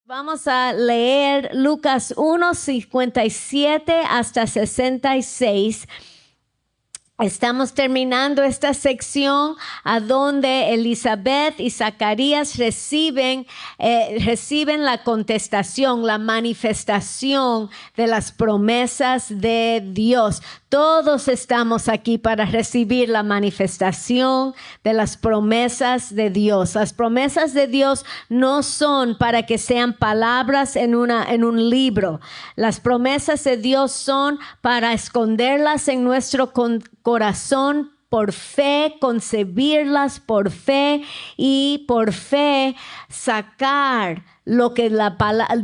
Vamos a leer Lucas 1, 57 hasta 66. Estamos terminando esta sección a donde Elizabeth y Zacarías reciben la contestación, la manifestación de las promesas de Dios. Todos estamos aquí para recibir la manifestación de las promesas de Dios. Las promesas de Dios no son para que sean palabras en un libro. Las promesas de Dios son para esconderlas en nuestro corazón por fe, concebirlas por fe y por fe sacar lo que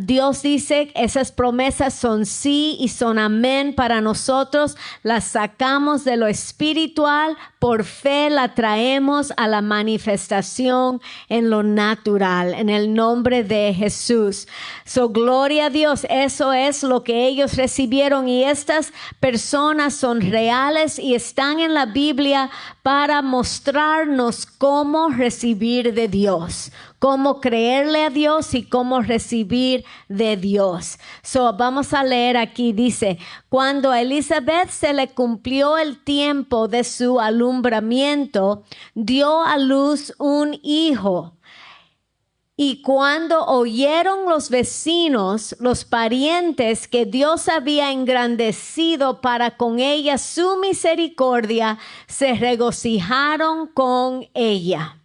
Dios dice. Esas promesas son sí y son amén para nosotros. Las sacamos de lo espiritual, por fe la traemos a la manifestación en lo natural, en el nombre de Jesús. Gloria a Dios, eso es lo que ellos recibieron, y estas personas son reales y están en la Biblia para mostrarnos cómo recibir de Dios, cómo creerle a Dios y cómo recibir de Dios. Vamos a leer aquí, dice: cuando a Elizabeth se le cumplió el tiempo de su alumbramiento, dio a luz un hijo. Y cuando oyeron los vecinos, los parientes, que Dios había engrandecido para con ella su misericordia, se regocijaron con ella.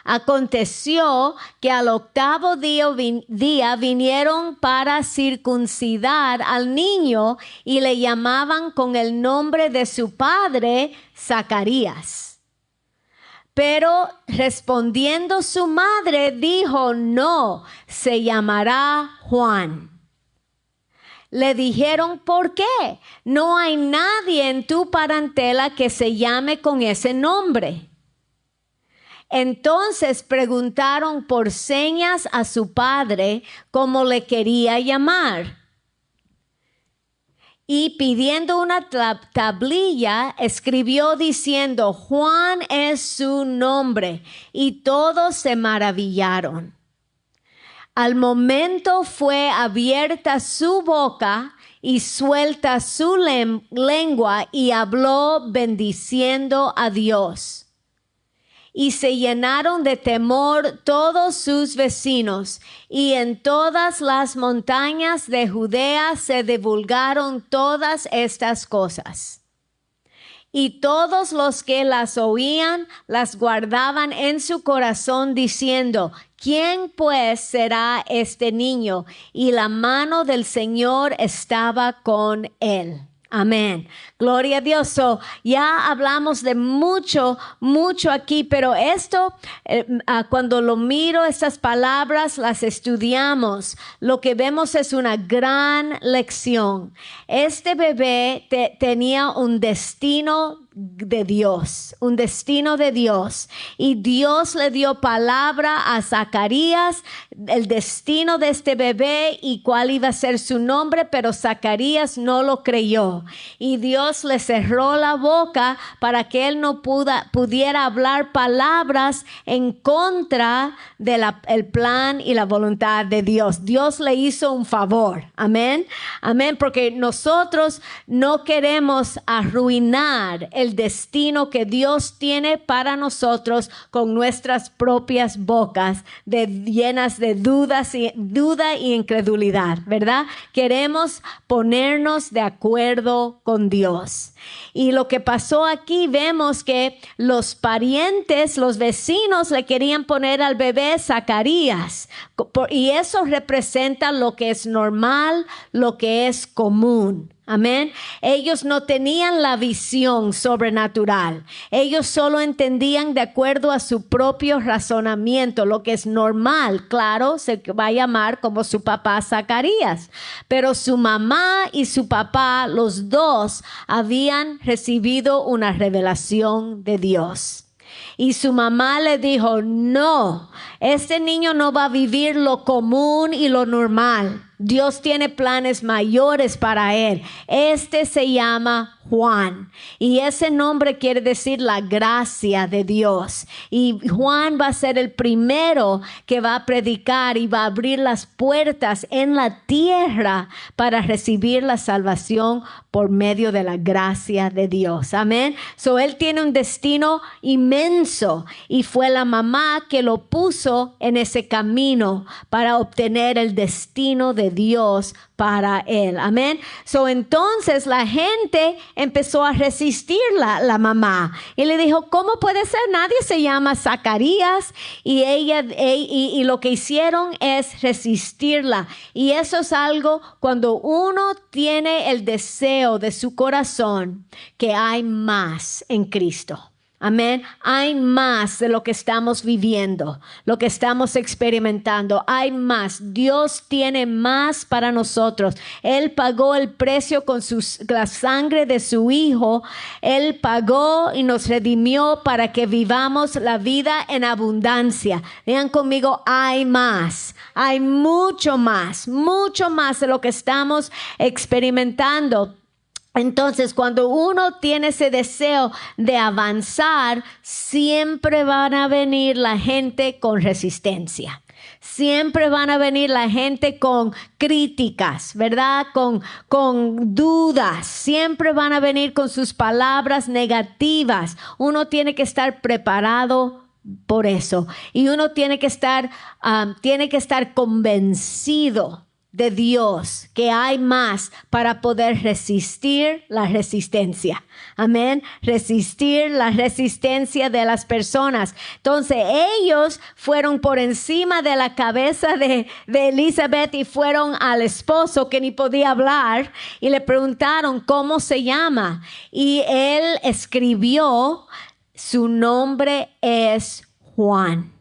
Aconteció que al octavo día vinieron para circuncidar al niño y le llamaban con el nombre de su padre, Zacarías. Pero respondiendo su madre dijo: no, se llamará Juan. Le dijeron: ¿por qué? No hay nadie en tu parentela que se llame con ese nombre. Entonces preguntaron por señas a su padre cómo le quería llamar. Y pidiendo una tablilla, escribió diciendo: Juan es su nombre. Y todos se maravillaron. Al momento fue abierta su boca y suelta su lengua, y habló bendiciendo a Dios. Y se llenaron de temor todos sus vecinos, y en todas las montañas de Judea se divulgaron todas estas cosas. Y todos los que las oían las guardaban en su corazón, diciendo: ¿quién pues será este niño? Y la mano del Señor estaba con él. Amén. Gloria a Dios. Ya hablamos de mucho aquí, pero esto, cuando lo miro, estas palabras las estudiamos, lo que vemos es una gran lección. Este bebé tenía un destino de Dios, un destino de Dios, y Dios le dio palabra a Zacarías, el destino de este bebé y cuál iba a ser su nombre, pero Zacarías no lo creyó, y Dios le cerró la boca para que él no pudiera hablar palabras en contra del plan y la voluntad de Dios. Dios le hizo un favor. Amén. Amén, porque nosotros no queremos arruinar el destino que Dios tiene para nosotros con nuestras propias bocas llenas de duda y incredulidad, ¿verdad? Queremos ponernos de acuerdo con Dios. Y lo que pasó aquí, vemos que los parientes, los vecinos, le querían poner al bebé Zacarías, y eso representa lo que es normal, lo que es común. Amén. Ellos no tenían la visión sobrenatural. Ellos solo entendían de acuerdo a su propio razonamiento, lo que es normal. Claro, se va a llamar como su papá Zacarías. Pero su mamá y su papá, los dos, habían recibido una revelación de Dios. Y su mamá le dijo: no, este niño no va a vivir lo común y lo normal. Dios tiene planes mayores para él. Este se llama Juan, y ese nombre quiere decir la gracia de Dios. Y Juan va a ser el primero que va a predicar y va a abrir las puertas en la tierra para recibir la salvación por medio de la gracia de Dios. Amén. So él tiene un destino inmenso y fue la mamá que lo puso en ese camino para obtener el destino de Dios para él. Amén. So entonces la gente empezó a resistir la mamá y le dijo, ¿cómo puede ser? Nadie se llama Zacarías. Y lo que hicieron es resistirla. Y eso es algo cuando uno tiene el deseo de su corazón que hay más en Cristo. Amén. Hay más de lo que estamos viviendo, lo que estamos experimentando. Hay más. Dios tiene más para nosotros. Él pagó el precio con la sangre de su Hijo. Él pagó y nos redimió para que vivamos la vida en abundancia. Vean conmigo, hay más. Hay mucho más de lo que estamos experimentando. Entonces, cuando uno tiene ese deseo de avanzar, siempre van a venir la gente con resistencia. Siempre van a venir la gente con críticas, ¿verdad? Con dudas. Siempre van a venir con sus palabras negativas. Uno tiene que estar preparado por eso. Y uno tiene que estar convencido de Dios, que hay más para poder resistir la resistencia. Amén. Resistir la resistencia de las personas. Entonces ellos fueron por encima de la cabeza de Elizabeth y fueron al esposo que ni podía hablar y le preguntaron cómo se llama. Y él escribió, su nombre es Juan.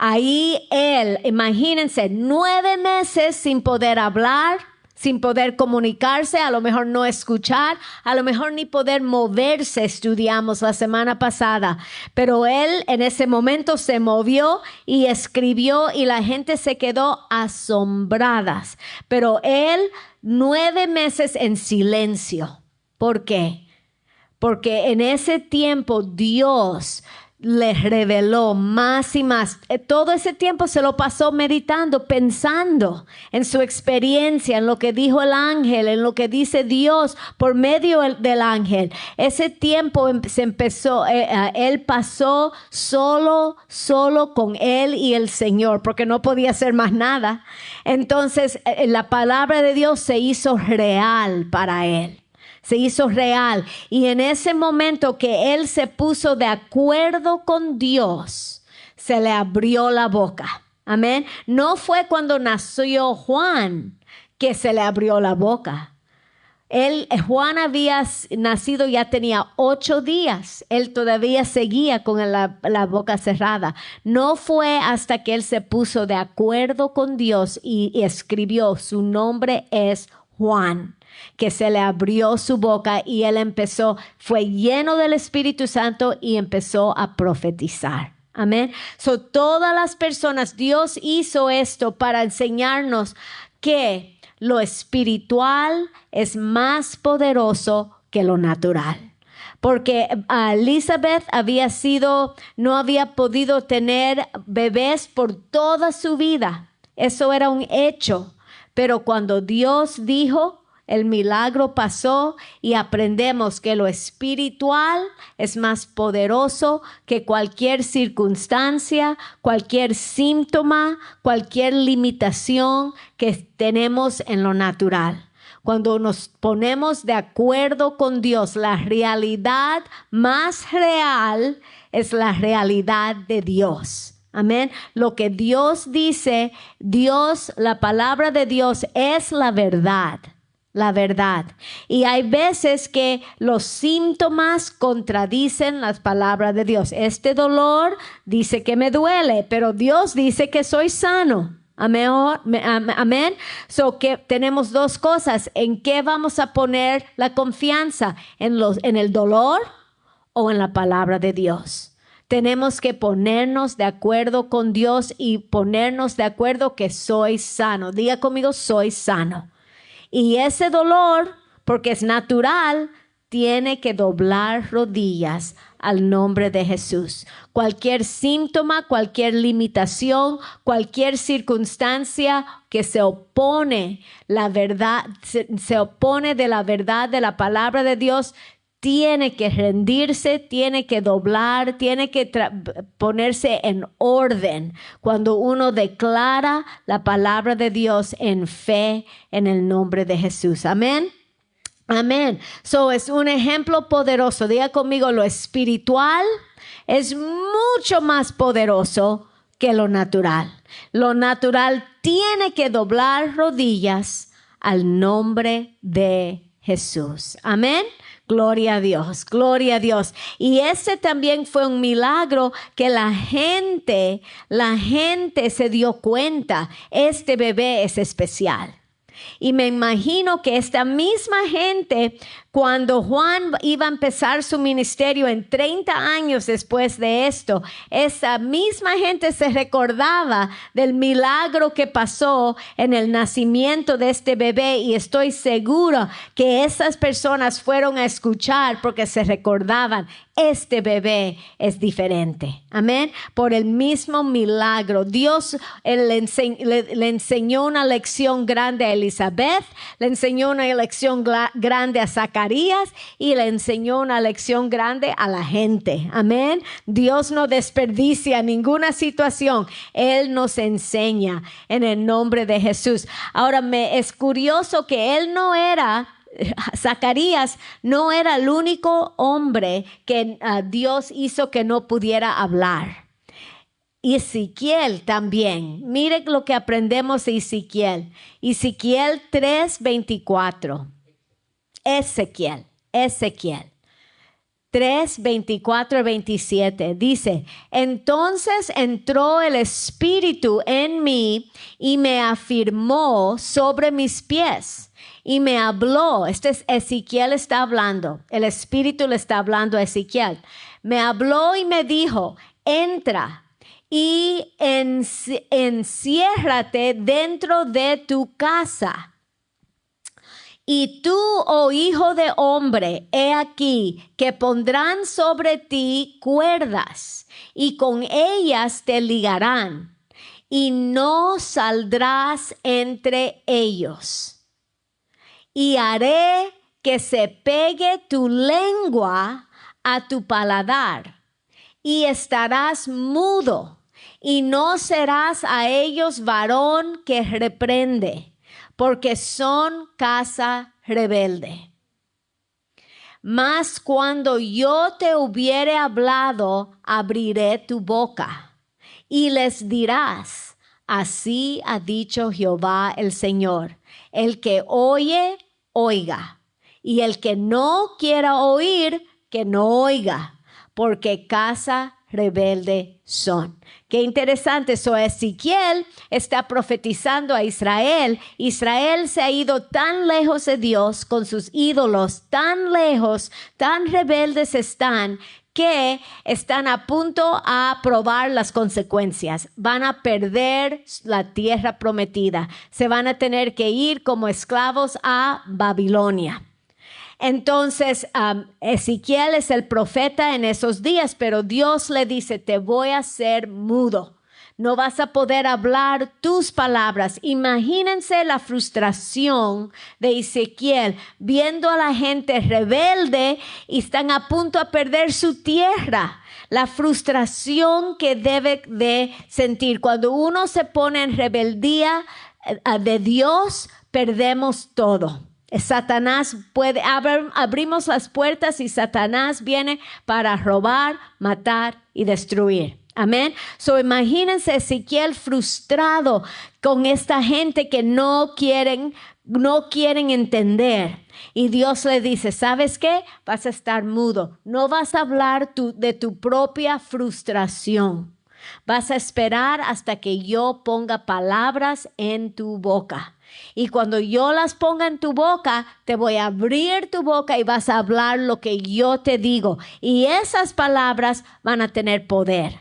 Ahí él, imagínense, 9 meses sin poder hablar, sin poder comunicarse, a lo mejor no escuchar, a lo mejor ni poder moverse, estudiamos la semana pasada. Pero él en ese momento se movió y escribió y la gente se quedó asombradas. Pero él 9 meses en silencio. ¿Por qué? Porque en ese tiempo Dios les reveló más y más. Todo ese tiempo se lo pasó meditando, pensando en su experiencia, en lo que dijo el ángel, en lo que dice Dios por medio del ángel. Ese tiempo él pasó solo con él y el Señor, porque no podía hacer más nada. Entonces, la palabra de Dios se hizo real para él. Se hizo real. Y en ese momento que él se puso de acuerdo con Dios, se le abrió la boca. Amén. No fue cuando nació Juan que se le abrió la boca. Juan había nacido, ya tenía 8 días. Él todavía seguía con la boca cerrada. No fue hasta que él se puso de acuerdo con Dios y escribió, su nombre es Juan, que se le abrió su boca y él fue lleno del Espíritu Santo y empezó a profetizar. Amén. So, todas las personas, Dios hizo esto para enseñarnos que lo espiritual es más poderoso que lo natural. Porque Elizabeth no había podido tener bebés por toda su vida. Eso era un hecho. Pero cuando Dios dijo, el milagro pasó y aprendemos que lo espiritual es más poderoso que cualquier circunstancia, cualquier síntoma, cualquier limitación que tenemos en lo natural. Cuando nos ponemos de acuerdo con Dios, la realidad más real es la realidad de Dios. Amén. Lo que Dios dice, la palabra de Dios es la verdad. La verdad. Y hay veces que los síntomas contradicen las palabras de Dios. Este dolor dice que me duele, pero Dios dice que soy sano. Amén. So que tenemos 2 cosas. ¿En qué vamos a poner la confianza? ¿En el dolor o en la palabra de Dios? tenemos que ponernos de acuerdo con Dios y ponernos de acuerdo que soy sano. Diga conmigo, soy sano. Y ese dolor, porque es natural, tiene que doblar rodillas al nombre de Jesús. Cualquier síntoma, cualquier limitación, cualquier circunstancia que se opone la verdad, se opone de la verdad de la palabra de Dios, tiene que rendirse, tiene que doblar, tiene que ponerse en orden cuando uno declara la palabra de Dios en fe en el nombre de Jesús. Amén. Amén. So es un ejemplo poderoso. Diga conmigo, lo espiritual es mucho más poderoso que lo natural. Lo natural tiene que doblar rodillas al nombre de Jesús. Amén. Gloria a Dios, gloria a Dios. Y ese también fue un milagro que la gente se dio cuenta. Este bebé es especial. Y me imagino que esta misma gente, cuando Juan iba a empezar su ministerio en 30 años después de esto, esa misma gente se recordaba del milagro que pasó en el nacimiento de este bebé, y estoy segura que esas personas fueron a escuchar porque se recordaban, este bebé es diferente. Amén. Por el mismo milagro. Dios le enseñó una lección grande a Elizabeth, le enseñó una lección grande a Zacarías y le enseñó una lección grande a la gente. Amén. Dios no desperdicia ninguna situación. Él nos enseña en el nombre de Jesús. Ahora es curioso que Zacarías no era el único hombre que Dios hizo que no pudiera hablar. Ezequiel también. Mire lo que aprendemos de Ezequiel. Ezequiel 3:24. Ezequiel 3:24-27 dice: entonces entró el Espíritu en mí y me afirmó sobre mis pies. Y me habló, Ezequiel está hablando, el Espíritu le está hablando a Ezequiel. Me habló y me dijo, entra y enciérrate dentro de tu casa. Y tú, oh hijo de hombre, he aquí que pondrán sobre ti cuerdas y con ellas te ligarán y no saldrás entre ellos. Y haré que se pegue tu lengua a tu paladar, y estarás mudo, y no serás a ellos varón que reprende, porque son casa rebelde. Mas cuando yo te hubiere hablado, abriré tu boca, y les dirás, así ha dicho Jehová el Señor. El que oye, oiga. Y el que no quiera oír, que no oiga. Porque casa rebelde son. Qué interesante. Ezequiel está profetizando a Israel. Israel se ha ido tan lejos de Dios con sus ídolos, tan lejos, tan rebeldes están, que están a punto a probar las consecuencias. Van a perder la tierra prometida. Se van a tener que ir como esclavos a Babilonia. Entonces, Ezequiel es el profeta en esos días, pero Dios le dice, te voy a hacer mudo. No vas a poder hablar tus palabras. Imagínense la frustración de Ezequiel viendo a la gente rebelde y están a punto de perder su tierra. La frustración que debe de sentir. Cuando uno se pone en rebeldía de Dios, perdemos todo. Satanás abrimos las puertas y Satanás viene para robar, matar y destruir. Amén. Imagínense Ezequiel frustrado con esta gente que no quieren entender. Y Dios le dice, ¿sabes qué? Vas a estar mudo. No vas a hablar de tu propia frustración. Vas a esperar hasta que yo ponga palabras en tu boca. Y cuando yo las ponga en tu boca, te voy a abrir tu boca y vas a hablar lo que yo te digo. Y esas palabras van a tener poder.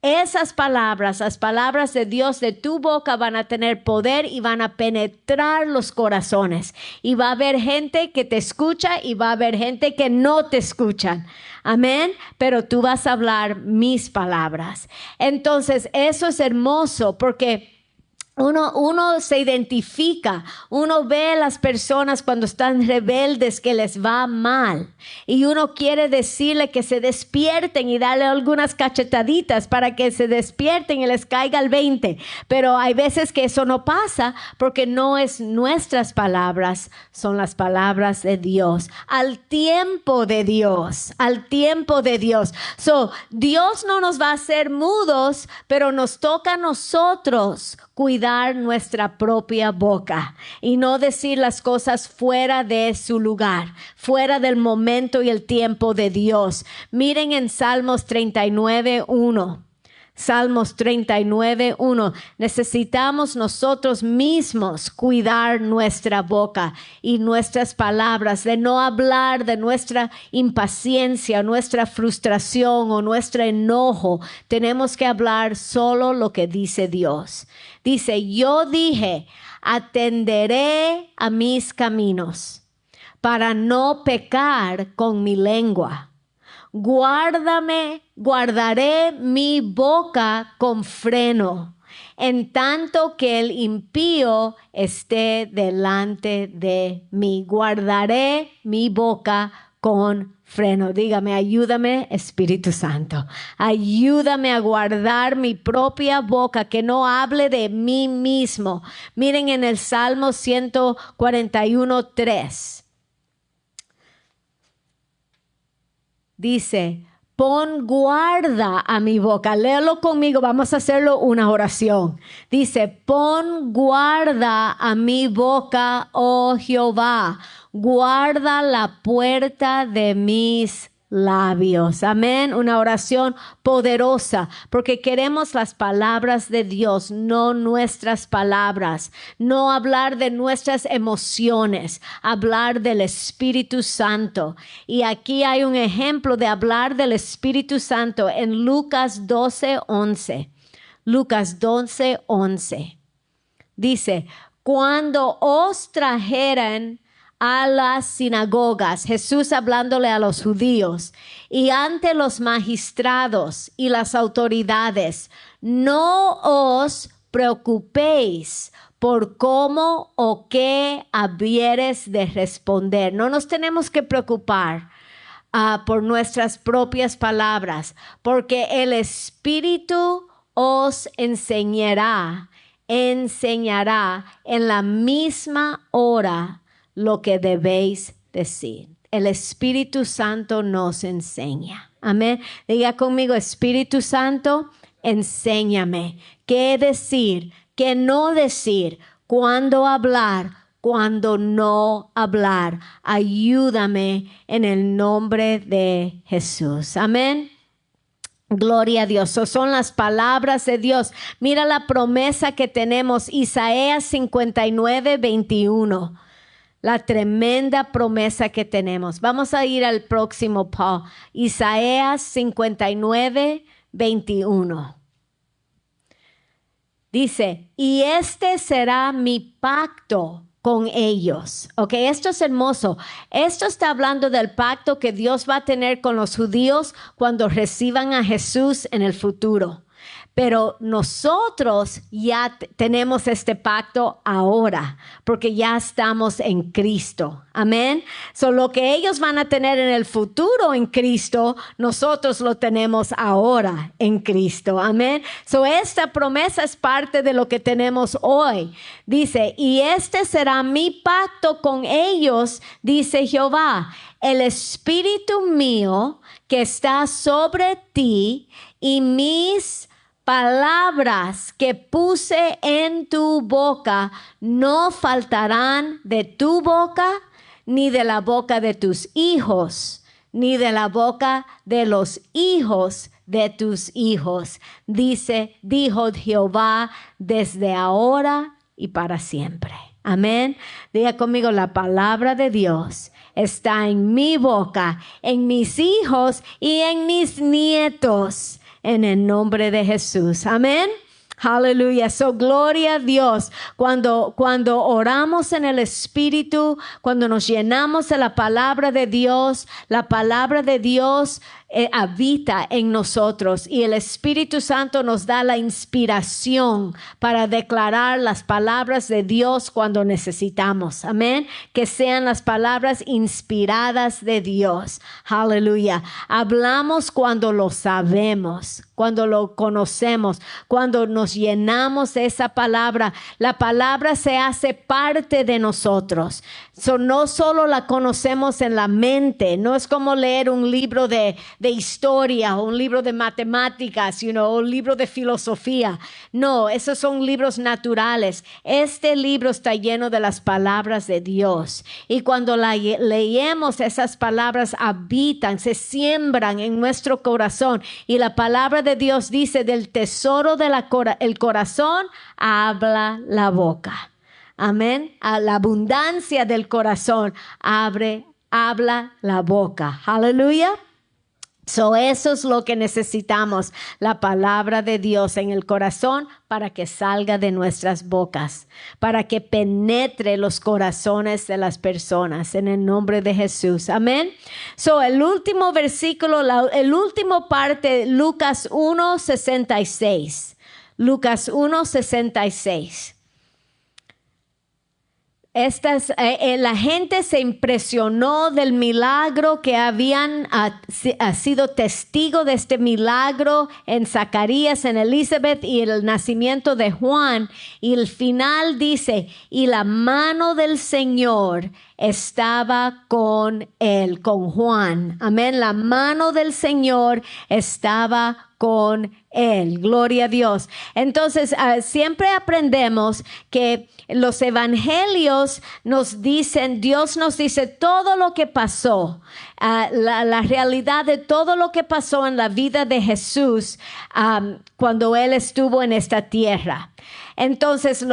Esas palabras, las palabras de Dios de tu boca van a tener poder y van a penetrar los corazones. Y va a haber gente que te escucha y va a haber gente que no te escuchan. Amén. Pero tú vas a hablar mis palabras. Entonces, eso es hermoso porque uno se identifica, uno ve a las personas cuando están rebeldes que les va mal y uno quiere decirle que se despierten y darle algunas cachetaditas para que se despierten y les caiga el 20. Pero hay veces que eso no pasa porque no es nuestras palabras, son las palabras de Dios, al tiempo de Dios, al tiempo de Dios. Dios no nos va a hacer mudos, pero nos toca a nosotros cuidar nuestra propia boca y no decir las cosas fuera de su lugar, fuera del momento y el tiempo de Dios. Miren en Salmos 39:1. Salmos 39:1. Necesitamos nosotros mismos cuidar nuestra boca y nuestras palabras, de no hablar de nuestra impaciencia, nuestra frustración o nuestro enojo. Tenemos que hablar solo lo que dice Dios. Dice, yo dije, atenderé a mis caminos para no pecar con mi lengua. Guardaré mi boca con freno, en tanto que el impío esté delante de mí. Guardaré mi boca con freno. Dígame, ayúdame, Espíritu Santo. Ayúdame a guardar mi propia boca, que no hable de mí mismo. Miren en el Salmo 141:3. Dice, pon guarda a mi boca. Léalo conmigo, vamos a hacerlo una oración. Dice, pon guarda a mi boca, oh Jehová. Guarda la puerta de mis labios. Amén. Una oración poderosa porque queremos las palabras de Dios, no nuestras palabras. No hablar de nuestras emociones, hablar del Espíritu Santo. Y aquí hay un ejemplo de hablar del Espíritu Santo en Lucas 12:11. Lucas 12:11. Dice, cuando os trajeran a las sinagogas, Jesús hablándole a los judíos, y ante los magistrados y las autoridades, no os preocupéis por cómo o qué habieres de responder. No nos tenemos que preocupar por nuestras propias palabras, porque el Espíritu os enseñará en la misma hora lo que debéis decir. El Espíritu Santo nos enseña. Amén. Diga conmigo, Espíritu Santo, enséñame qué decir, qué no decir, cuándo hablar, cuándo no hablar. Ayúdame en el nombre de Jesús. Amén. Gloria a Dios. Son las palabras de Dios. Mira la promesa que tenemos, Isaías 59:21. La tremenda promesa que tenemos. Vamos a ir al próximo, Paul. Isaías 59:21. Dice, y este será mi pacto con ellos. Ok, esto es hermoso. Esto está hablando del pacto que Dios va a tener con los judíos cuando reciban a Jesús en el futuro. Pero nosotros ya tenemos este pacto ahora, porque ya estamos en Cristo. Amén. Lo que ellos van a tener en el futuro en Cristo, nosotros lo tenemos ahora en Cristo. Amén. Esta promesa es parte de lo que tenemos hoy. Dice, y este será mi pacto con ellos, dice Jehová, el Espíritu mío que está sobre ti y mis palabras que puse en tu boca no faltarán de tu boca, ni de la boca de tus hijos, ni de la boca de los hijos de tus hijos. Dijo Jehová, desde ahora y para siempre. Amén. Diga conmigo, la palabra de Dios está en mi boca, en mis hijos y en mis nietos, en el nombre de Jesús. Amén. Aleluya. So, gloria a Dios. Cuando oramos en el Espíritu, cuando nos llenamos de la palabra de Dios, la palabra de Dios habita en nosotros y el Espíritu Santo nos da la inspiración para declarar las palabras de Dios cuando necesitamos. Amén. Que sean las palabras inspiradas de Dios. Aleluya. Hablamos cuando lo sabemos, cuando lo conocemos, cuando nos llenamos de esa palabra. La palabra se hace parte de nosotros. No solo la conocemos en la mente, no es como leer un libro de historia o un libro de matemáticas, o un libro de filosofía. No, esos son libros naturales. Este libro está lleno de las palabras de Dios. Y cuando leemos, esas palabras habitan, se siembran en nuestro corazón. Y la palabra de Dios dice, del tesoro del corazón habla la boca. Amén. A la abundancia del corazón habla la boca. Aleluya. Eso es lo que necesitamos, la palabra de Dios en el corazón para que salga de nuestras bocas, para que penetre los corazones de las personas en el nombre de Jesús. Amén. El último versículo, el último parte, Lucas 1:66. Lucas 1:66. La gente se impresionó del milagro que habían sido testigo de este milagro en Zacarías, en Elizabeth y el nacimiento de Juan. Y el final dice, y la mano del Señor estaba con él, con Juan. Amén. La mano del Señor estaba con él. Gloria a Dios. Entonces, siempre aprendemos que los evangelios nos dicen, Dios nos dice todo lo que pasó, la realidad de todo lo que pasó en la vida de Jesús cuando Él estuvo en esta tierra. Entonces,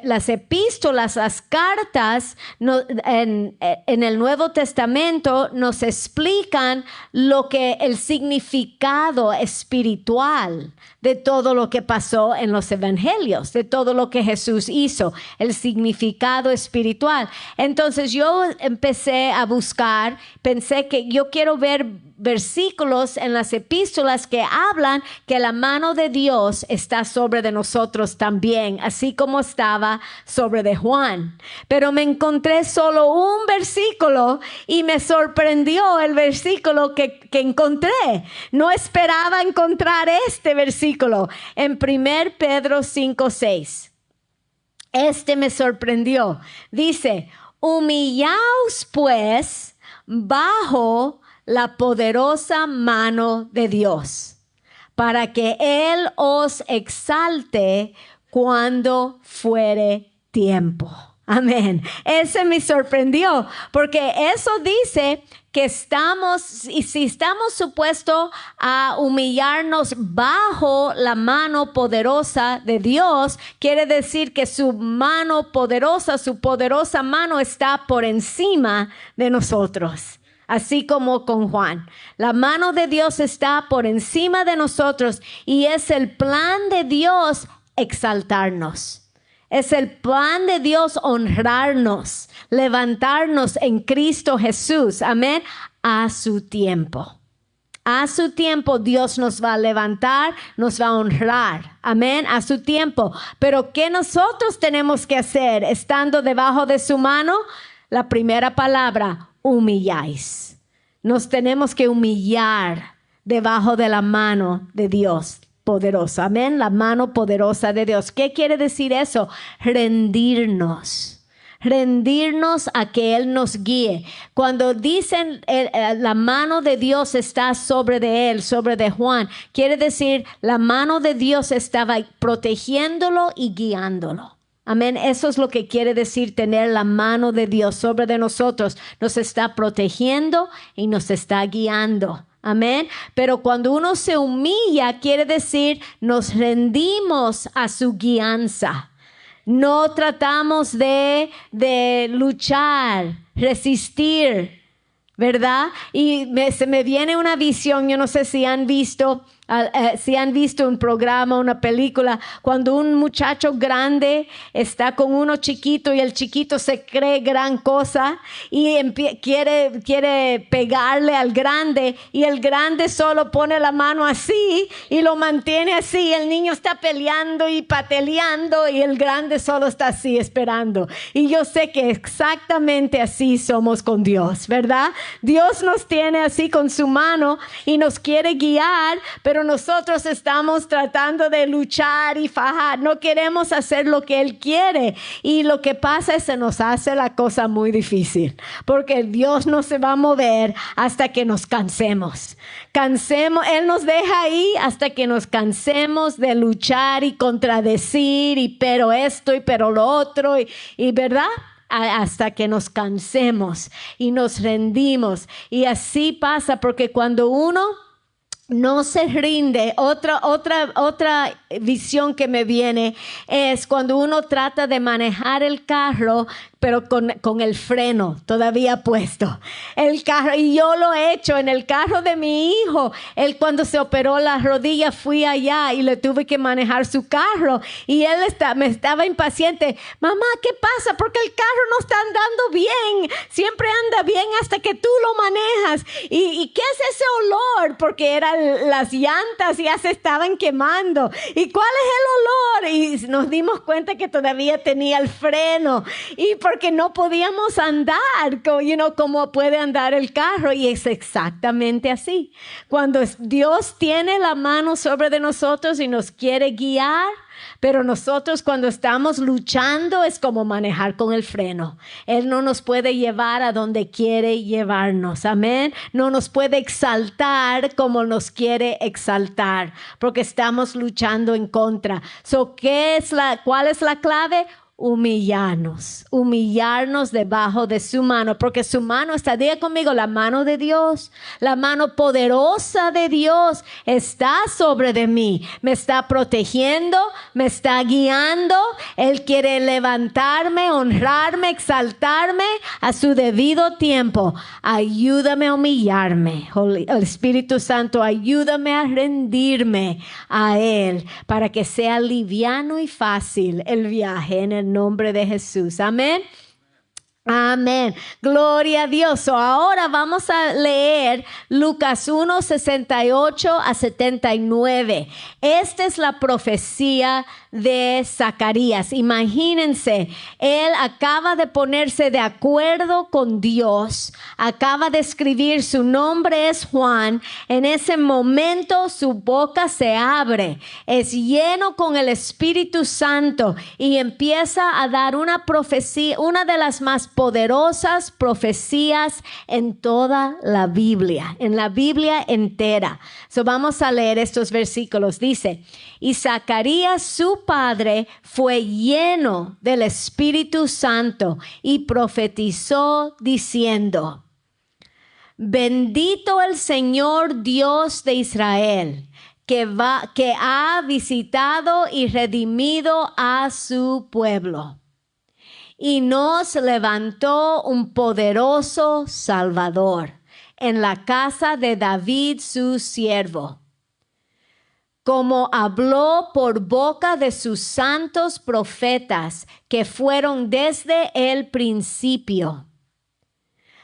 las epístolas, las cartas en el Nuevo Testamento nos explican el significado espiritual de todo lo que pasó en los evangelios, de todo lo que Jesús hizo, el significado espiritual. Entonces, yo empecé a buscar, pensé que yo quiero ver versículos en las epístolas que hablan que la mano de Dios está sobre de nosotros también, así como estaba sobre de Juan. Pero me encontré solo un versículo y me sorprendió el versículo que encontré. No esperaba encontrar este versículo en 1 Pedro 5:6. Me sorprendió. Dice, humillaos pues bajo la poderosa mano de Dios, para que Él os exalte cuando fuere tiempo. Amén. Ese me sorprendió, porque eso dice que si estamos supuestos a humillarnos bajo la mano poderosa de Dios, quiere decir que su mano poderosa, su poderosa mano está por encima de nosotros. Así como con Juan. La mano de Dios está por encima de nosotros y es el plan de Dios exaltarnos. Es el plan de Dios honrarnos, levantarnos en Cristo Jesús. Amén. A su tiempo. A su tiempo Dios nos va a levantar, nos va a honrar. Amén. A su tiempo. Pero ¿qué nosotros tenemos que hacer estando debajo de su mano? La primera palabra, humilláis. Nos tenemos que humillar debajo de la mano de Dios poderosa. Amén. La mano poderosa de Dios. ¿Qué quiere decir eso? Rendirnos. Rendirnos a que Él nos guíe. Cuando dicen la mano de Dios está sobre de Él, sobre de Juan, quiere decir la mano de Dios estaba protegiéndolo y guiándolo. Amén. Eso es lo que quiere decir tener la mano de Dios sobre de nosotros. Nos está protegiendo y nos está guiando. Amén. Pero cuando uno se humilla, quiere decir nos rendimos a su guianza. No tratamos de luchar, resistir, ¿verdad? Y se me viene una visión, yo no sé si han visto un programa, una película, cuando un muchacho grande está con uno chiquito y el chiquito se cree gran cosa y quiere pegarle al grande y el grande solo pone la mano así y lo mantiene así. El niño está peleando y pataleando y el grande solo está así esperando. Y yo sé que exactamente así somos con Dios, ¿verdad? Dios nos tiene así con su mano y nos quiere guiar, pero nosotros estamos tratando de luchar y fajar. No queremos hacer lo que Él quiere. Y lo que pasa es que se nos hace la cosa muy difícil. Porque Dios no se va a mover hasta que nos cansemos. Él nos deja ahí hasta que nos cansemos de luchar y contradecir. Y pero esto y pero lo otro. Y ¿verdad? Hasta que nos cansemos y nos rendimos. Y así pasa porque cuando uno no se rinde, otra visión que me viene es cuando uno trata de manejar el carro, pero con el freno todavía puesto. El carro, y yo lo he hecho en el carro de mi hijo. Él cuando se operó la rodilla fui allá y le tuve que manejar su carro. Y él me estaba impaciente. Mamá, ¿qué pasa? Porque el carro no está andando bien. Siempre anda bien hasta que tú lo manejas. ¿Y qué es ese olor? Porque eran las llantas ya se estaban quemando. ¿Y cuál es el olor? Y nos dimos cuenta que todavía tenía el freno. Y porque no podíamos andar, como puede andar el carro. Y es exactamente así. Cuando Dios tiene la mano sobre de nosotros y nos quiere guiar, pero nosotros cuando estamos luchando es como manejar con el freno. Él no nos puede llevar a donde quiere llevarnos. Amén. No nos puede exaltar como nos quiere exaltar, porque estamos luchando en contra. ¿Cuál es la clave? Humillarnos debajo de su mano, porque su mano está, diga conmigo, la mano de Dios, la mano poderosa de Dios está sobre de mí, me está protegiendo, me está guiando. Él quiere levantarme, honrarme, exaltarme a su debido tiempo. Ayúdame a humillarme, el Espíritu Santo, ayúdame a rendirme a Él para que sea liviano y fácil el viaje en el nombre de Jesús. Amén. Amén. Gloria a Dios. Ahora vamos a leer Lucas 1, 68 a 79. Esta es la profecía de Zacarías. Imagínense, él acaba de ponerse de acuerdo con Dios. Acaba de escribir, su nombre es Juan. En ese momento su boca se abre. Es lleno con el Espíritu Santo y empieza a dar una profecía, una de las más poderosas profecías en toda la Biblia, en la Biblia entera. Vamos a leer estos versículos. Dice, y Zacarías su padre fue lleno del Espíritu Santo y profetizó diciendo, bendito el Señor Dios de Israel, que ha visitado y redimido a su pueblo. Y nos levantó un poderoso Salvador en la casa de David su siervo, como habló por boca de sus santos profetas que fueron desde el principio.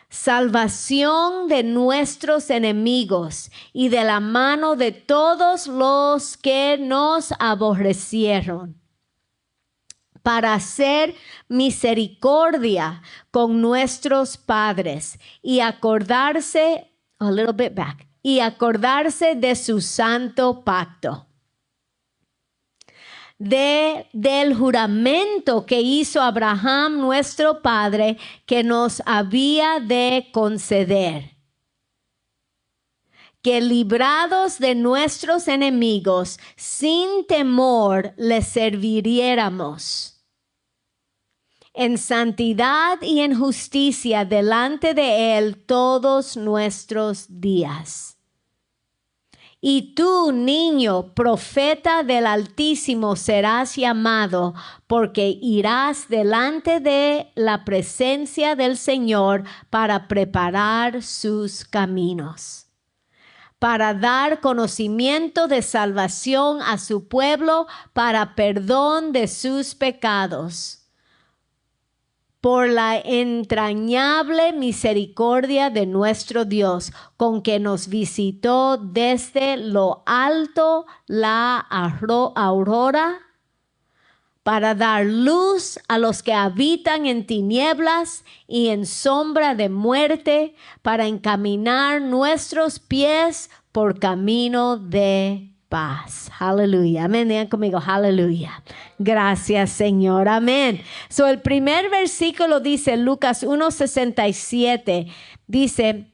Salvación de nuestros enemigos y de la mano de todos los que nos aborrecieron, para hacer misericordia con nuestros padres y acordarse, de su santo pacto, del juramento que hizo Abraham nuestro padre, que nos había de conceder, que librados de nuestros enemigos, sin temor les serviriéramos en santidad y en justicia delante de Él todos nuestros días. Y tú, niño, profeta del Altísimo, serás llamado, porque irás delante de la presencia del Señor para preparar sus caminos, para dar conocimiento de salvación a su pueblo, para perdón de sus pecados, por la entrañable misericordia de nuestro Dios, con que nos visitó desde lo alto la aurora, para dar luz a los que habitan en tinieblas y en sombra de muerte, para encaminar nuestros pies por camino de paz. Aleluya. Amén. Digan conmigo, aleluya. Gracias, Señor. Amén. So, el primer versículo dice, Lucas 1:67, dice,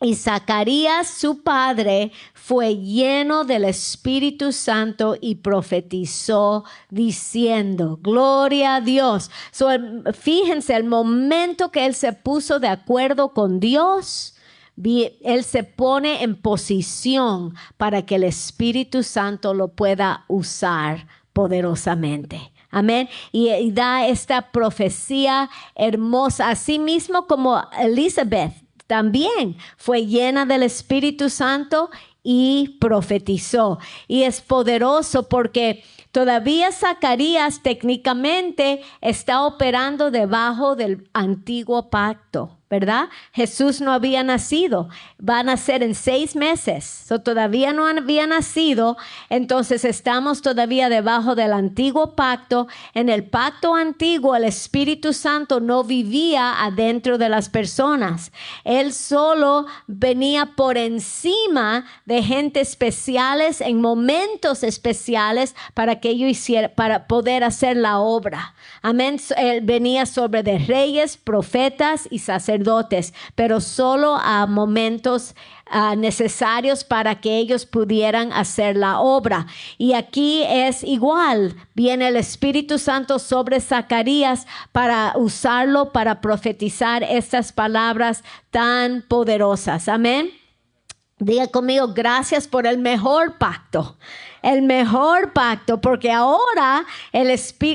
y Zacarías, su padre, fue lleno del Espíritu Santo y profetizó diciendo, gloria a Dios. So, fíjense, el momento que él se puso de acuerdo con Dios, él se pone en posición para que el Espíritu Santo lo pueda usar poderosamente. Amén. Y da esta profecía hermosa, así mismo como Elizabeth también fue llena del Espíritu Santo y profetizó. Y es poderoso porque todavía Zacarías técnicamente está operando debajo del antiguo pacto, ¿verdad? Jesús no había nacido, va a nacer en 6 meses, todavía no había nacido, entonces estamos todavía debajo del antiguo pacto. En el pacto antiguo el Espíritu Santo no vivía adentro de las personas, él solo venía por encima de gente especiales en momentos especiales para que ellos hicieran, para poder hacer la obra. Amén. Él venía sobre de reyes, profetas y sacerdotes, pero solo a momentos necesarios para que ellos pudieran hacer la obra. Y aquí es igual, viene el Espíritu Santo sobre Zacarías para usarlo para profetizar estas palabras tan poderosas. Amén. Diga conmigo, gracias por el mejor pacto. El mejor pacto, porque ahora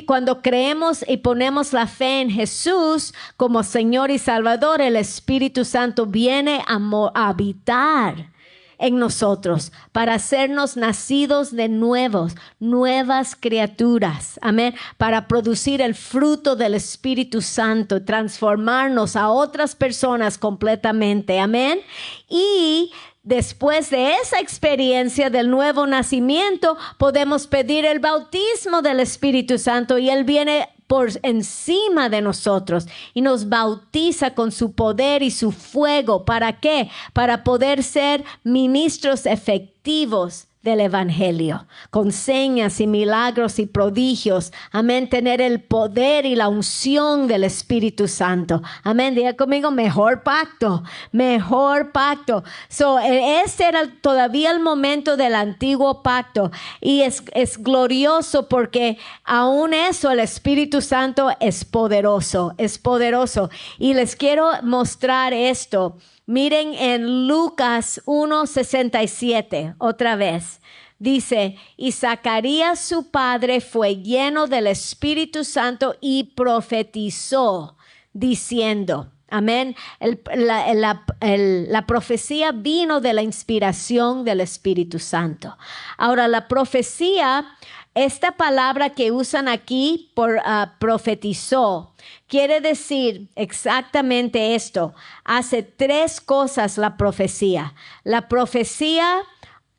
cuando creemos y ponemos la fe en Jesús como Señor y Salvador, el Espíritu Santo viene a habitar en nosotros para hacernos nacidos de nuevos, nuevas criaturas. Amén. Para producir el fruto del Espíritu Santo, transformarnos a otras personas completamente. Amén. Y después de esa experiencia del nuevo nacimiento, podemos pedir el bautismo del Espíritu Santo y Él viene por encima de nosotros y nos bautiza con su poder y su fuego. ¿Para qué? Para poder ser ministros efectivos del Evangelio, con señas y milagros y prodigios. Amén. Tener el poder y la unción del Espíritu Santo. Amén. Diga conmigo, mejor pacto, mejor pacto. Este era todavía el momento del antiguo pacto y es glorioso porque aún eso el Espíritu Santo es poderoso, es poderoso. Y les quiero mostrar esto. Miren en Lucas 1:67, otra vez. Dice, y Zacarías su padre fue lleno del Espíritu Santo y profetizó, diciendo, amén. La profecía vino de la inspiración del Espíritu Santo. Ahora, la profecía, esta palabra que usan aquí por profetizó, quiere decir exactamente esto. Hace 3 cosas la profecía. La profecía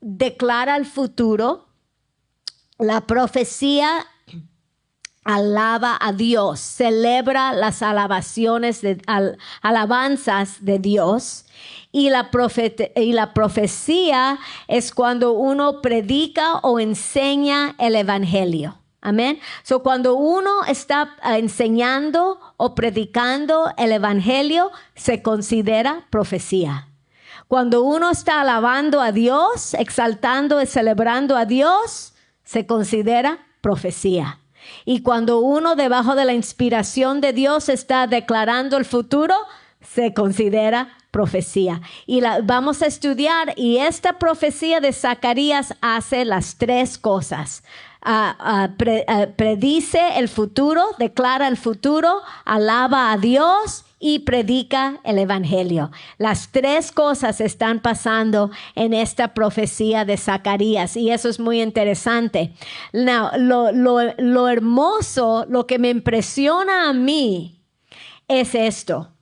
declara el futuro. La profecía alaba a Dios, celebra las alabanzas de Dios. Y la profecía es cuando uno predica o enseña el Evangelio. Amén. Cuando uno está enseñando o predicando el Evangelio, se considera profecía. Cuando uno está alabando a Dios, exaltando y celebrando a Dios, se considera profecía. Y cuando uno debajo de la inspiración de Dios está declarando el futuro, se considera profecía. Y vamos a estudiar, y esta profecía de Zacarías hace las tres cosas. Predice el futuro, declara el futuro, alaba a Dios y predica el evangelio. Las tres cosas están pasando en esta profecía de Zacarías, y eso es muy interesante. Now, lo hermoso, lo que me impresiona a mí es esto.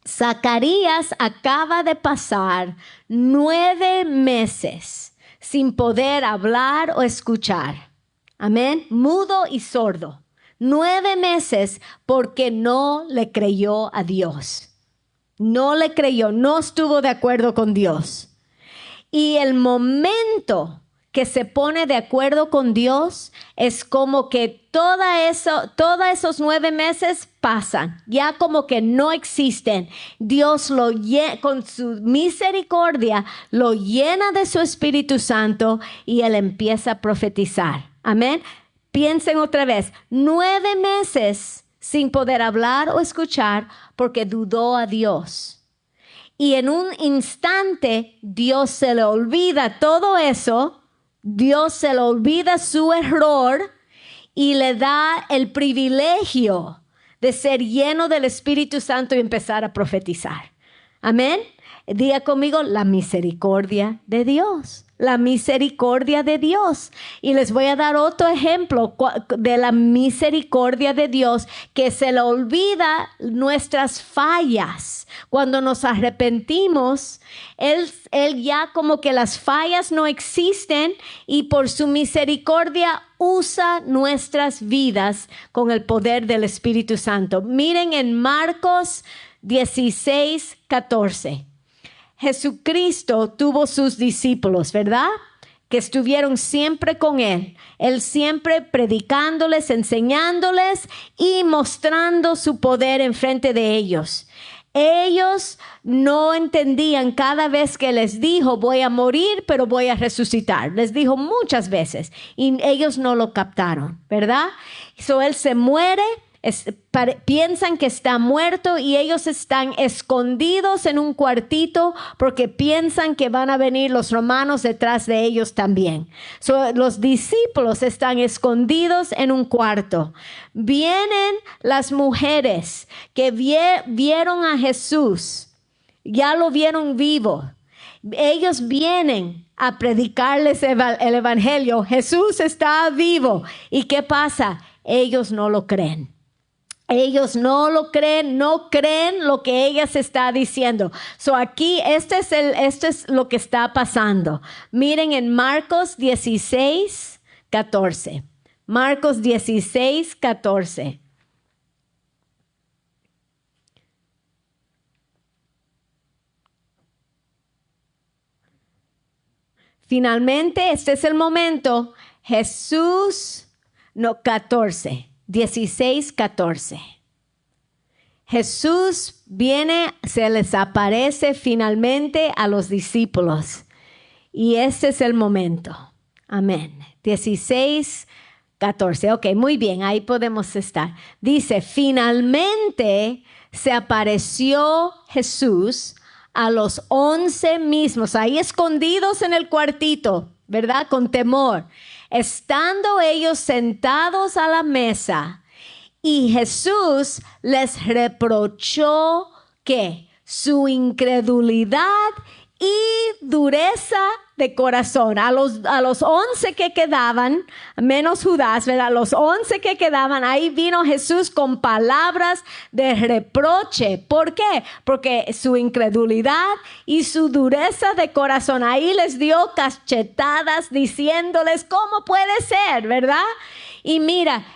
Zacarías acaba de pasar 9 meses sin poder hablar o escuchar. Amén. Mudo y sordo. 9 meses porque no le creyó a Dios. No le creyó, no estuvo de acuerdo con Dios. Y el momento que se pone de acuerdo con Dios es como que todos esos 9 meses pasan, ya como que no existen. Dios con su misericordia lo llena de su Espíritu Santo y él empieza a profetizar. Amén. Piensen otra vez, 9 meses sin poder hablar o escuchar porque dudó a Dios. Y en un instante Dios se le olvida todo eso. Dios se le olvida su error y le da el privilegio de ser lleno del Espíritu Santo y empezar a profetizar. Amén. Diga conmigo, la misericordia de Dios. La misericordia de Dios. Y les voy a dar otro ejemplo de la misericordia de Dios, que se le olvida nuestras fallas. Cuando nos arrepentimos, Él ya como que las fallas no existen y por su misericordia usa nuestras vidas con el poder del Espíritu Santo. Miren en Marcos 16:14. Jesucristo tuvo sus discípulos, ¿verdad? Que estuvieron siempre con Él. Él siempre predicándoles, enseñándoles y mostrando su poder en frente de ellos. Ellos no entendían cada vez que les dijo, voy a morir, pero voy a resucitar. Les dijo muchas veces y ellos no lo captaron, ¿verdad? Él se muere. Piensan que está muerto y ellos están escondidos en un cuartito porque piensan que van a venir los romanos detrás de ellos también. Los discípulos están escondidos en un cuarto. Vienen las mujeres que vieron a Jesús, ya lo vieron vivo. Ellos vienen a predicarles el evangelio. Jesús está vivo. ¿Y qué pasa? Ellos no lo creen. Ellos no lo creen, no creen lo que ella se está diciendo. Aquí, este es lo que está pasando. Miren en Marcos 16:14. Marcos 16:14. Finalmente, este es el momento. 16:14. Jesús viene, se les aparece finalmente a los discípulos. Y ese es el momento. Amén. 16:14. Ok, muy bien, ahí podemos estar. Dice, finalmente se apareció Jesús a los 11 mismos, ahí escondidos en el cuartito, ¿verdad? Con temor. Estando ellos sentados a la mesa, y Jesús les reprochó ¿qué? Su incredulidad y dureza de corazón. A los 11 que quedaban, menos Judas, ¿verdad? Los 11 que quedaban, ahí vino Jesús con palabras de reproche. ¿Por qué? Porque su incredulidad y su dureza de corazón, ahí les dio cachetadas diciéndoles cómo puede ser, ¿verdad? Y mira,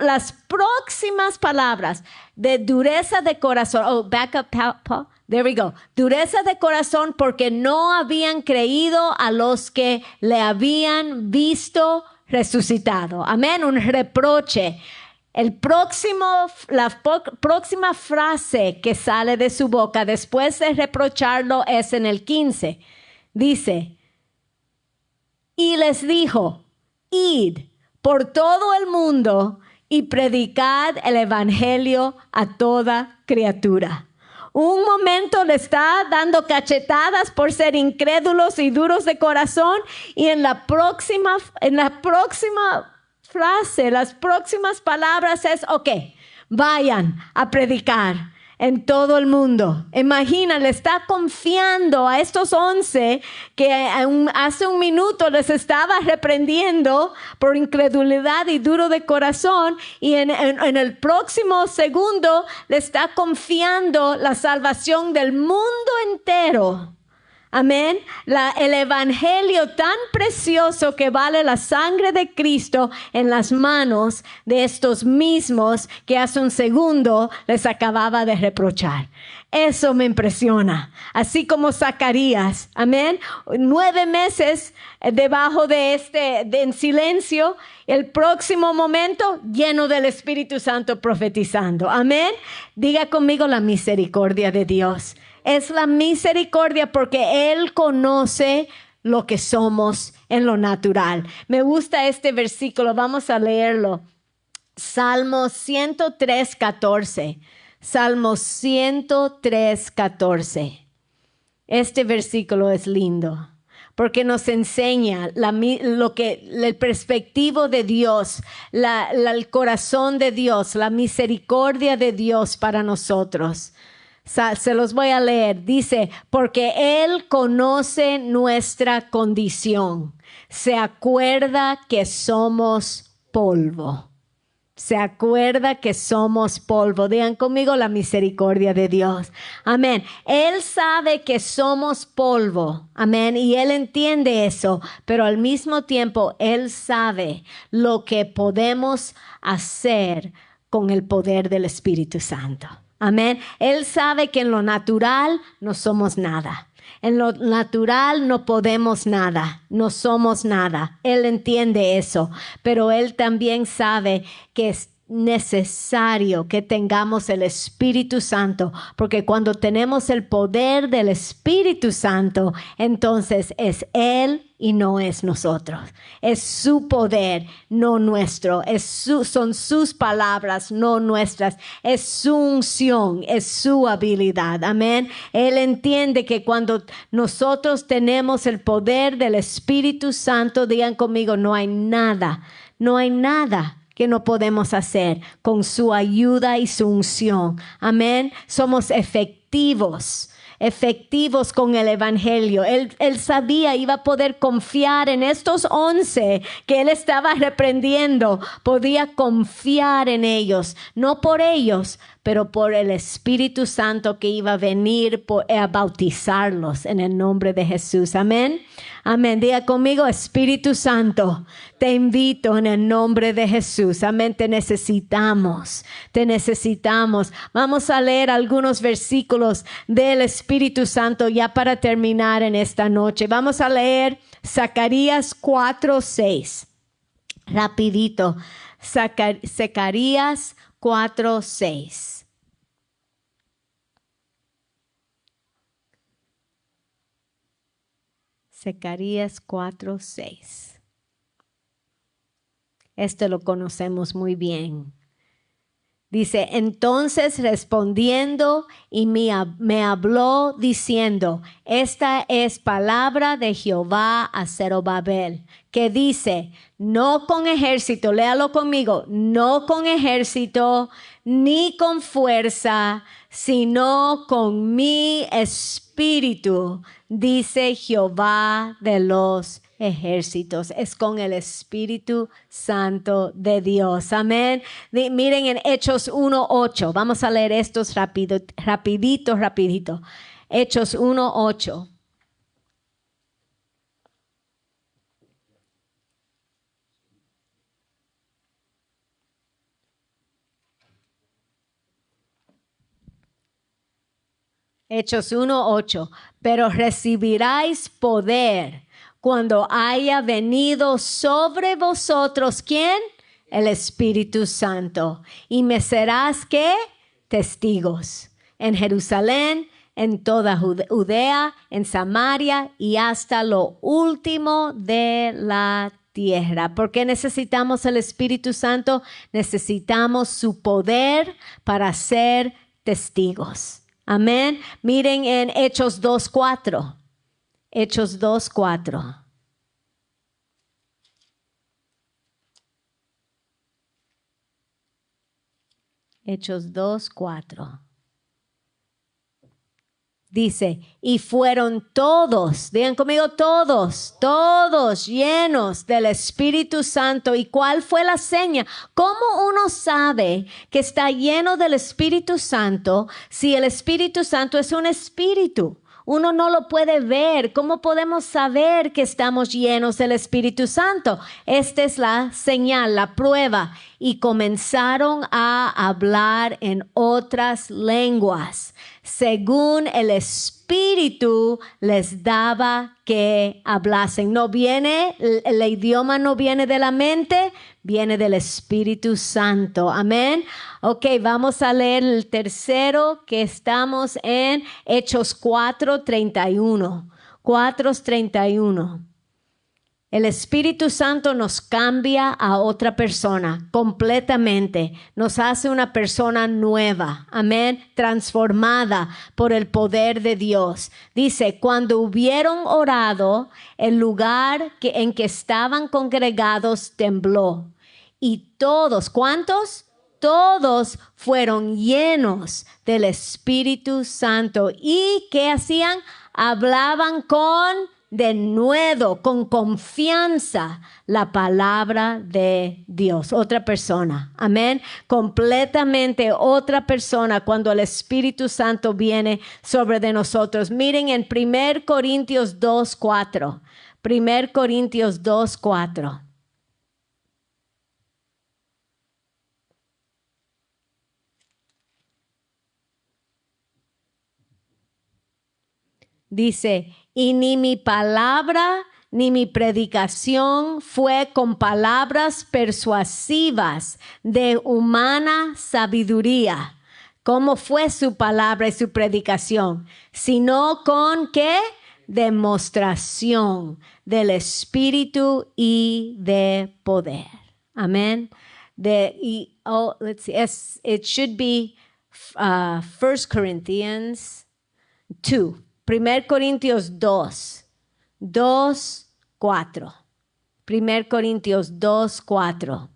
las próximas palabras de dureza de corazón. Oh, back up, Paul. There we go. Dureza de corazón porque no habían creído a los que le habían visto resucitado. Amén. Un reproche. La próxima frase que sale de su boca después de reprocharlo es en el 15. Dice, y les dijo, id por todo el mundo y predicad el evangelio a toda criatura. Un momento le está dando cachetadas por ser incrédulos y duros de corazón. Y en la próxima frase, las próximas palabras es, ok, vayan a predicar en todo el mundo. Imagina, le está confiando a estos 11 que hace un minuto les estaba reprendiendo por incredulidad y duro de corazón, y en el próximo segundo le está confiando la salvación del mundo entero. Amén. El evangelio tan precioso que vale la sangre de Cristo en las manos de estos mismos que hace un segundo les acababa de reprochar. Eso me impresiona. Así como Zacarías, amén. 9 meses debajo de en silencio, el próximo momento lleno del Espíritu Santo profetizando. Amén. Diga conmigo la misericordia de Dios. Es la misericordia porque Él conoce lo que somos en lo natural. Me gusta este versículo, vamos a leerlo. Salmo 103:14. Salmo 103:14. Este versículo es lindo porque nos enseña el perspectivo de Dios, el corazón de Dios, la misericordia de Dios para nosotros. Se los voy a leer. Dice, porque Él conoce nuestra condición. Se acuerda que somos polvo. Se acuerda que somos polvo. Digan conmigo la misericordia de Dios. Amén. Él sabe que somos polvo. Amén. Y Él entiende eso. Pero al mismo tiempo, Él sabe lo que podemos hacer con el poder del Espíritu Santo. Amén. Él sabe que en lo natural no somos nada. En lo natural no podemos nada, no somos nada. Él entiende eso, pero Él también sabe que es necesario que tengamos el Espíritu Santo, porque cuando tenemos el poder del Espíritu Santo, entonces es Él y no es nosotros. Es su poder, no nuestro. Son sus palabras, no nuestras. Es su unción, es su habilidad. Amén. Él entiende que cuando nosotros tenemos el poder del Espíritu Santo, digan conmigo, no hay nada que no podemos hacer con su ayuda y su unción. Amén. Somos efectivos con el evangelio. Él sabía, iba a poder confiar en estos 11 que él estaba reprendiendo. Podía confiar en ellos, no por ellos, pero por el Espíritu Santo que iba a venir a bautizarlos en el nombre de Jesús. Amén. Amén. Diga conmigo, Espíritu Santo, te invito en el nombre de Jesús. Amén. Te necesitamos. Vamos a leer algunos versículos del Espíritu Santo ya para terminar en esta noche. Vamos a leer Zacarías 4:6. Rapidito. Zacarías 4:6. Zacarías 4:6. Este lo conocemos muy bien. Dice, entonces respondiendo y me habló diciendo, esta es palabra de Jehová a Zorobabel, que dice, no con ejército, léalo conmigo, no con ejército ni con fuerza, sino con mi espíritu, dice Jehová de los ejércitos. Es con el Espíritu Santo de Dios. Amén. Miren en Hechos 1:8. Vamos a leer estos rapidito. Hechos 1:8. Hechos 1:8. Pero recibiráis poder cuando haya venido sobre vosotros, ¿quién? El Espíritu Santo. Y me serás, ¿qué? Testigos. En Jerusalén, en toda Judea, en Samaria y hasta lo último de la tierra. ¿Por qué necesitamos el Espíritu Santo? Necesitamos su poder para ser testigos. Amén. Miren en Hechos 2:4. Hechos 2:4. Hechos 2:4. Dice, y fueron todos, digan conmigo todos llenos del Espíritu Santo. ¿Y cuál fue la seña? ¿Cómo uno sabe que está lleno del Espíritu Santo si el Espíritu Santo es un espíritu? Uno no lo puede ver. ¿Cómo podemos saber que estamos llenos del Espíritu Santo? Esta es la señal, la prueba. Y comenzaron a hablar en otras lenguas, según el Espíritu les daba que hablasen. No viene, el idioma no viene de la mente, viene del Espíritu Santo. Amén. Ok, vamos a leer el tercero, que estamos en Hechos 4:31. 4:31. El Espíritu Santo nos cambia a otra persona completamente. Nos hace una persona nueva. Amén. Transformada por el poder de Dios. Dice, cuando hubieron orado, el lugar en que estaban congregados tembló. Y todos, ¿cuántos? Todos fueron llenos del Espíritu Santo. ¿Y qué hacían? Hablaban con denuedo, con confianza, la palabra de Dios. Otra persona. Amén. Completamente otra persona cuando el Espíritu Santo viene sobre de nosotros. Miren en 1 Corintios 2:4. 1 Corintios 2:4. Dice, y ni mi palabra ni mi predicación fue con palabras persuasivas de humana sabiduría. ¿Cómo fue su palabra y su predicación? Sino con ¿qué? Demostración del Espíritu y de poder. Amén. Let's see. It should be 1 Corinthians 2. 1 Corintios 2:4. 1 Corintios 2:4.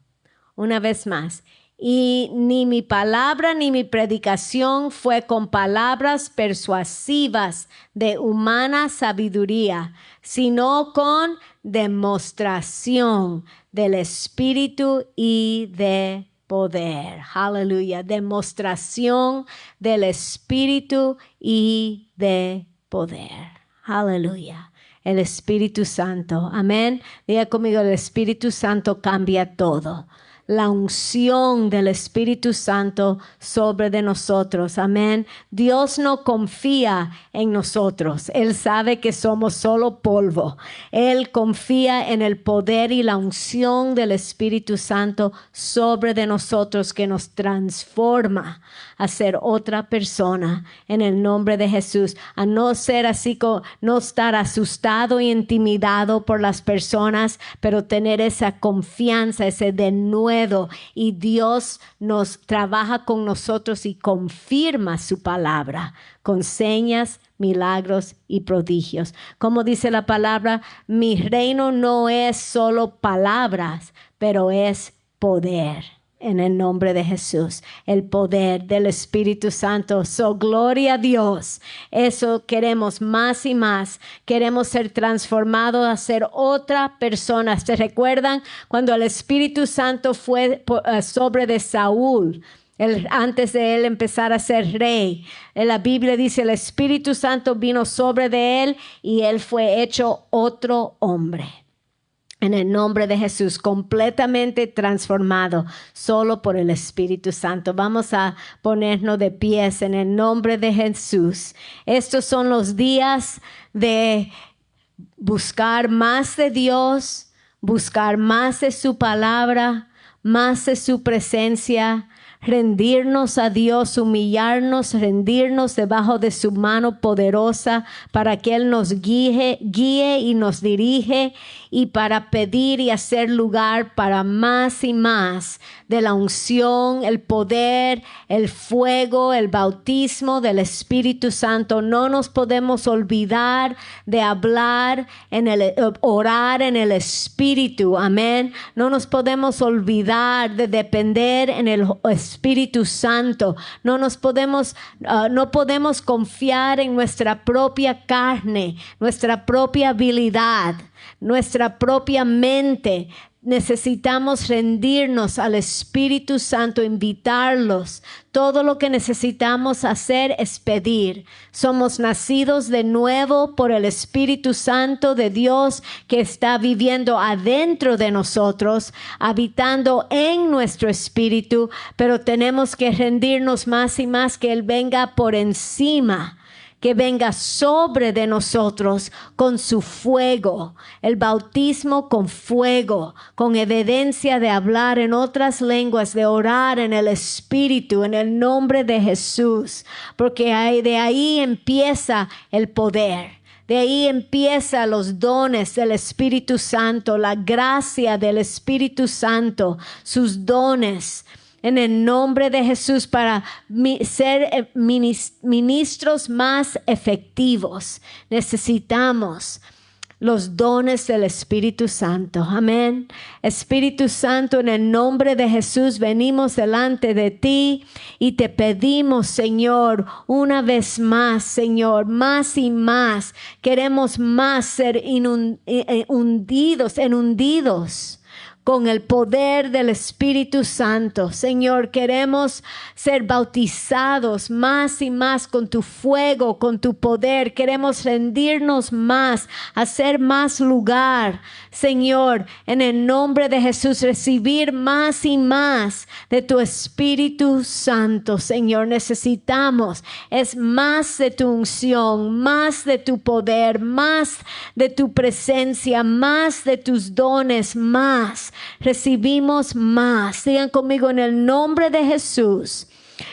Una vez más. Y ni mi palabra ni mi predicación fue con palabras persuasivas de humana sabiduría, sino con demostración del Espíritu y de poder. Aleluya. Demostración del Espíritu y de poder. Aleluya. El Espíritu Santo. Amén. Diga conmigo, el Espíritu Santo cambia todo. La unción del Espíritu Santo sobre de nosotros. Amén. Dios no confía en nosotros. Él sabe que somos solo polvo. Él confía en el poder y la unción del Espíritu Santo sobre de nosotros, que nos transforma a ser otra persona en el nombre de Jesús. A no ser así, no estar asustado y intimidado por las personas, pero tener esa confianza, ese denuedo. Y Dios nos trabaja con nosotros y confirma su palabra con señas, milagros y prodigios. Como dice la palabra, mi reino no es solo palabras, pero es poder. En el nombre de Jesús, el poder del Espíritu Santo. Gloria a Dios. Eso queremos más y más. Queremos ser transformados a ser otra persona. ¿Se recuerdan cuando el Espíritu Santo fue sobre de Saúl? Antes de él empezar a ser rey. En la Biblia dice, el Espíritu Santo vino sobre de él y él fue hecho otro hombre. En el nombre de Jesús, completamente transformado solo por el Espíritu Santo. Vamos a ponernos de pies en el nombre de Jesús. Estos son los días de buscar más de Dios, buscar más de su palabra, más de su presencia, rendirnos a Dios, humillarnos, rendirnos debajo de su mano poderosa para que Él nos guíe y nos dirige, y para pedir y hacer lugar para más y más de la unción, el poder, el fuego, el bautismo del Espíritu Santo. No nos podemos olvidar de hablar orar en el Espíritu, amén. No nos podemos olvidar de depender en el Espíritu Santo. No podemos confiar en nuestra propia carne, nuestra propia habilidad, nuestra propia mente. Necesitamos rendirnos al Espíritu Santo, invitarlos. Todo lo que necesitamos hacer es pedir. Somos nacidos de nuevo por el Espíritu Santo de Dios que está viviendo adentro de nosotros, habitando en nuestro espíritu, pero tenemos que rendirnos más y más, que Él venga por encima, que venga sobre de nosotros con su fuego, el bautismo con fuego, con evidencia de hablar en otras lenguas, de orar en el Espíritu, en el nombre de Jesús, porque de ahí empieza el poder. De ahí empiezan los dones del Espíritu Santo, la gracia del Espíritu Santo, sus dones. En el nombre de Jesús, para ser ministros más efectivos, necesitamos los dones del Espíritu Santo. Amén. Espíritu Santo, en el nombre de Jesús, venimos delante de ti y te pedimos, Señor, una vez más, Señor, más y más. Queremos más ser hundidos con el poder del Espíritu Santo. Señor, queremos ser bautizados más y más con tu fuego, con tu poder. Queremos rendirnos más, hacer más lugar, Señor, en el nombre de Jesús, recibir más y más de tu Espíritu Santo. Señor, necesitamos es más de tu unción, más de tu poder, más de tu presencia, más de tus dones, más. Recibimos más. Digan conmigo, en el nombre de Jesús,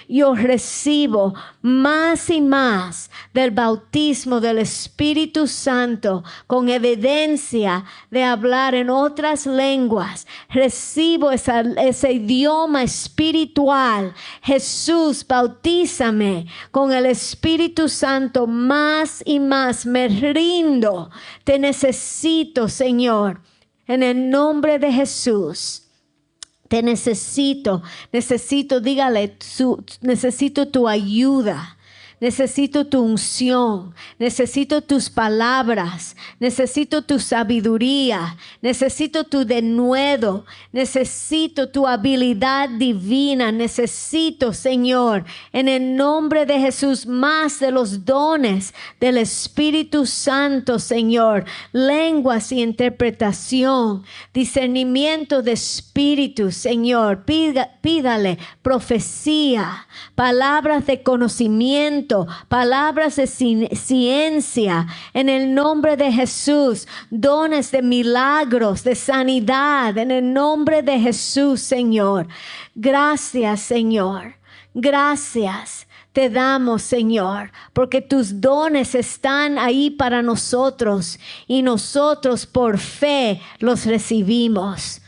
yo recibo más y más del bautismo del Espíritu Santo, con evidencia de hablar en otras lenguas. Recibo ese idioma espiritual. Jesús, bautízame con el Espíritu Santo más y más. Me rindo. Te necesito, Señor. En el nombre de Jesús, te necesito, dígale, necesito tu ayuda. Necesito tu unción, necesito tus palabras, necesito tu sabiduría, necesito tu denuedo, necesito tu habilidad divina, necesito, Señor, en el nombre de Jesús, más de los dones del Espíritu Santo, Señor, lenguas y interpretación, discernimiento de espíritu, Señor, pídale profecía, palabras de conocimiento, palabras de ciencia, en el nombre de Jesús, dones de milagros, de sanidad, en el nombre de Jesús, Señor. Gracias, Señor. Gracias te damos, Señor, porque tus dones están ahí para nosotros y nosotros por fe los recibimos.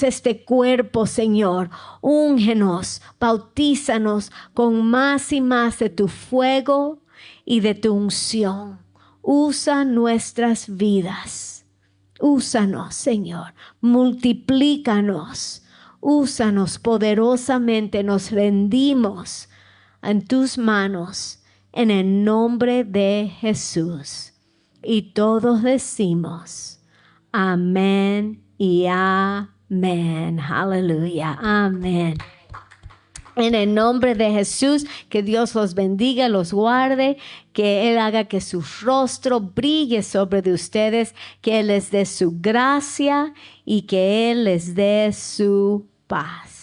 Este cuerpo, Señor. Úngenos, bautízanos con más y más de tu fuego y de tu unción. Usa nuestras vidas. Úsanos, Señor. Multiplícanos. Úsanos poderosamente. Nos rendimos en tus manos en el nombre de Jesús. Y todos decimos amén y amén. Aleluya. Amén. En el nombre de Jesús, que Dios los bendiga, los guarde, que Él haga que su rostro brille sobre de ustedes, que Él les dé su gracia y que Él les dé su paz.